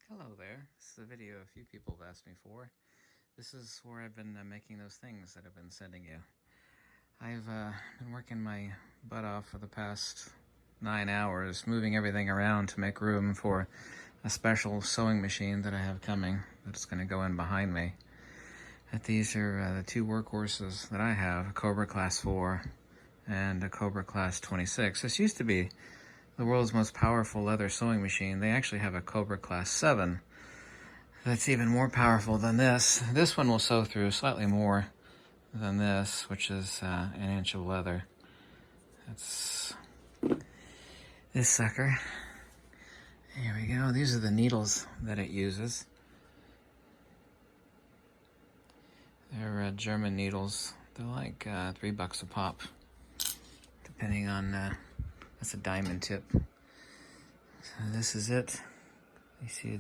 Hello there. This is a video a few people have asked me for. This is where I've been making those things that I've been sending you. I've been working my butt off for the past 9 hours, moving everything around to make room for a special sewing machine that I have coming that's going to go in behind me. And these are the two workhorses that I have, a Cobra Class 4 and a Cobra Class 26. This used to be the world's most powerful leather sewing machine. They actually have a Cobra Class 7 that's even more powerful than this. This one will sew through slightly more than this, which is an inch of leather. That's this sucker. Here we go. These are the needles that it uses. They're German needles. They're like $3 a pop, depending on, that's a diamond tip. So this is it. You see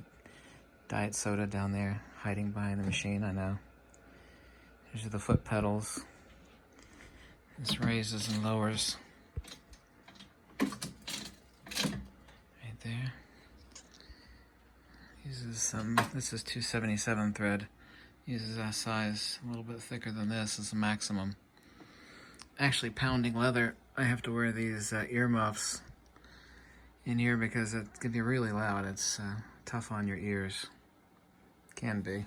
diet soda down there hiding behind the machine, I know. These are the foot pedals. This raises and lowers. Right there. This is 277 thread. Uses a size a little bit thicker than this as a maximum. Actually pounding leather, I have to wear these earmuffs in here because it can be really loud. It's tough on your ears. Can be.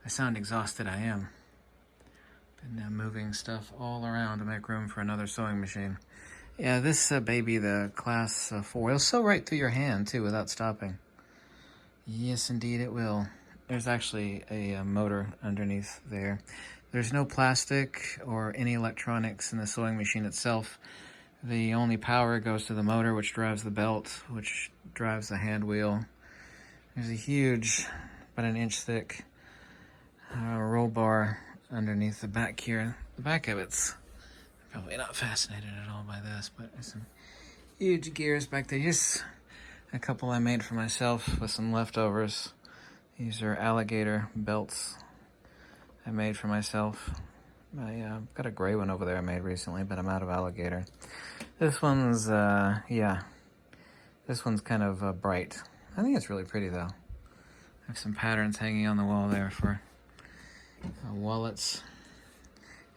I sound exhausted, I am. Been moving stuff all around to make room for another sewing machine. Yeah, this baby, the Class 4, it'll sew right through your hand too without stopping. Yes, indeed it will. There's actually a motor underneath there. There's no plastic or any electronics in the sewing machine itself. The only power goes to the motor, which drives the belt, which drives the hand wheel. There's a huge, about an inch thick, roll bar underneath the back here. The back of it's probably not fascinated at all by this, but there's some huge gears back there. Just a couple I made for myself with some leftovers. These are alligator belts I made for myself. I've got a gray one over there I made recently, but I'm out of alligator. This one's, this one's kind of bright. I think it's really pretty though. I have some patterns hanging on the wall there for wallets.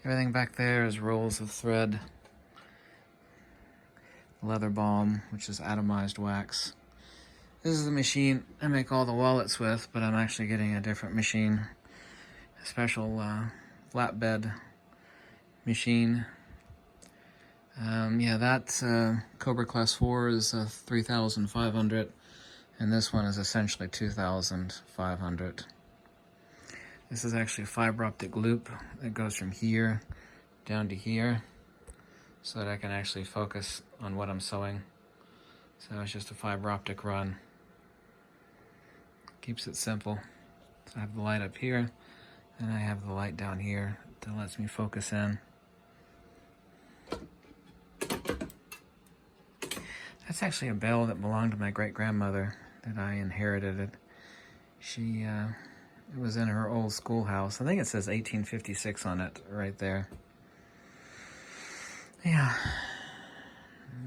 Everything back there is rolls of thread. Leather balm, which is atomized wax. This is the machine I make all the wallets with, but I'm actually getting a different machine. A special flatbed machine. Yeah, that Cobra Class 4 is 3,500, and this one is essentially 2,500. This is actually a fiber optic loop that goes from here down to here, so that I can actually focus on what I'm sewing. So it's just a fiber optic run. Keeps it simple. So I have the light up here, and I have the light down here that lets me focus in. That's actually a bell that belonged to my great-grandmother that I inherited it. It was in her old schoolhouse. I think it says 1856 on it right there. Yeah.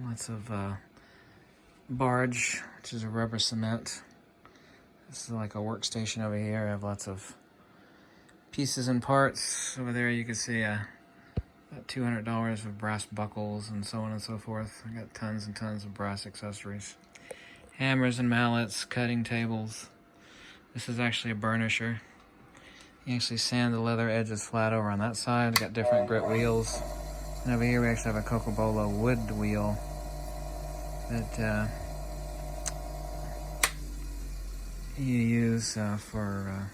Lots of barge, which is a rubber cement. This is like a workstation over here. I have lots of pieces and parts. Over there you can see about $200 of brass buckles and so on and so forth. I got tons and tons of brass accessories. Hammers and mallets, cutting tables. This is actually a burnisher. You actually sand the leather edges flat over on that side. I got different grit wheels. And over here we actually have a Coca-Cola wood wheel that you use for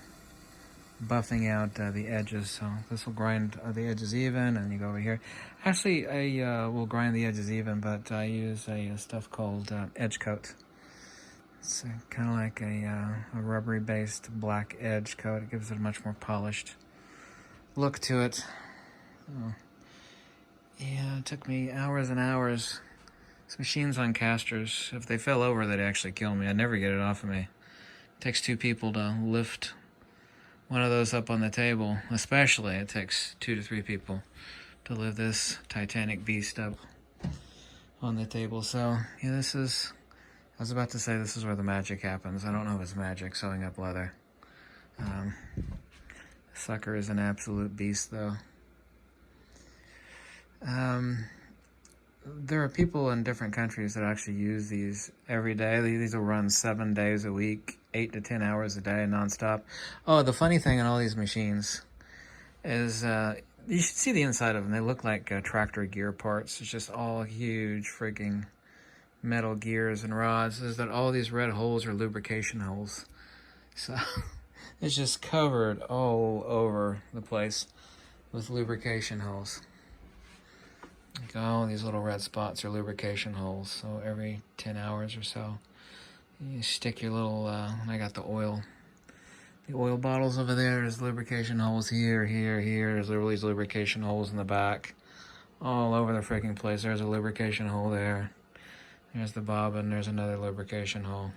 buffing out the edges. So this will grind the edges even, and you go over here. Actually, I will grind the edges even, but I use a stuff called edge coat. It's kind of like a rubbery based black edge coat. It gives it a much more polished look to it. So, yeah, it took me hours and hours. This machine's on casters. If they fell over, they'd actually kill me. I'd never get it off of me. It takes two people to lift one of those up on the table. Especially, it takes 2 to 3 people to lift this Titanic beast up on the table. So, yeah, this is was about to say this is where the magic happens. I don't know if it's magic, sewing up leather. Sucker is an absolute beast, though. There are people in different countries that actually use these every day. These will run 7 days a week, 8 to 10 hours a day, nonstop. Oh, the funny thing on all these machines is you should see the inside of them. They look like tractor gear parts. It's just all huge freaking metal gears and rods. Is that all these red holes are lubrication holes. So it's just covered all over the place with lubrication holes. Like all these little red spots are lubrication holes. So every 10 hours or so, you stick your little, I got the oil bottles over there. There's lubrication holes here. There's literally these lubrication holes in the back. All over the freaking place. There's a lubrication hole there. There's the bobbin. There's another lubrication hole.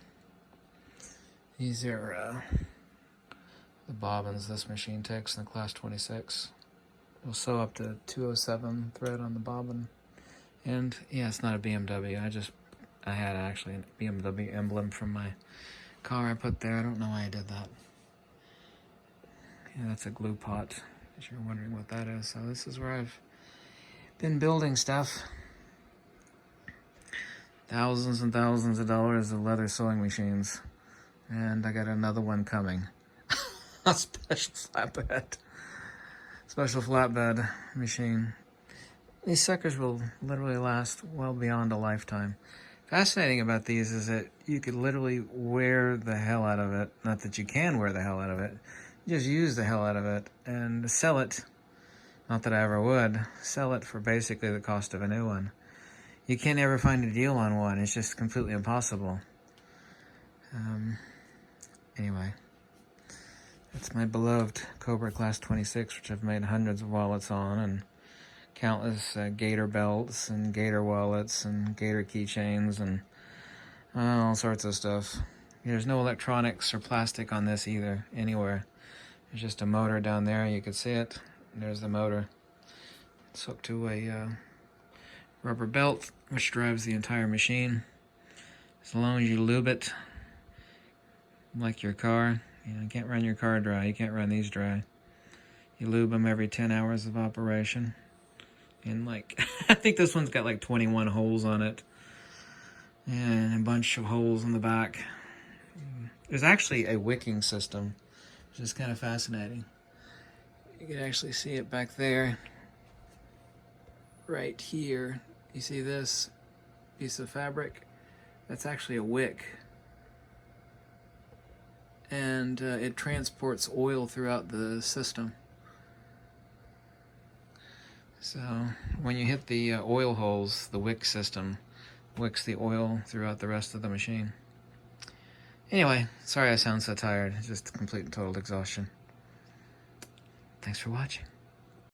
These are the bobbins this machine takes in the class 26. We'll sew up to 207 thread on the bobbin. And yeah, it's not a BMW. I had actually a BMW emblem from my car I put there. I don't know why I did that. Yeah, that's a glue pot, if you're wondering what that is. So this is where I've been building stuff. Thousands and thousands of dollars of leather sewing machines. And I got another one coming. A special flatbed machine. These suckers will literally last well beyond a lifetime. Fascinating about these is that you could literally wear the hell out of it. Not that you can wear the hell out of it. Just use the hell out of it and sell it. Not that I ever would. Sell it for basically the cost of a new one. You can't ever find a deal on one. It's just completely impossible. Anyway. It's my beloved Cobra Class 26, which I've made hundreds of wallets on, and countless gator belts, and gator wallets, and gator keychains, and all sorts of stuff. There's no electronics or plastic on this either, anywhere. There's just a motor down there. You can see it. There's the motor. It's hooked to a rubber belt, which drives the entire machine. As long as you lube it, like your car. You can't run your car dry. You can't run these dry. You lube them every 10 hours of operation. And like, I think this one's got like 21 holes on it. And a bunch of holes in the back. There's actually a wicking system, which is kind of fascinating. You can actually see it back there. Right here. You see this piece of fabric? That's actually a wick. And it transports oil throughout the system. So when you hit the oil holes, the wick system wicks the oil throughout the rest of the machine. Anyway, sorry I sound so tired. It's just complete and total exhaustion. Thanks for watching.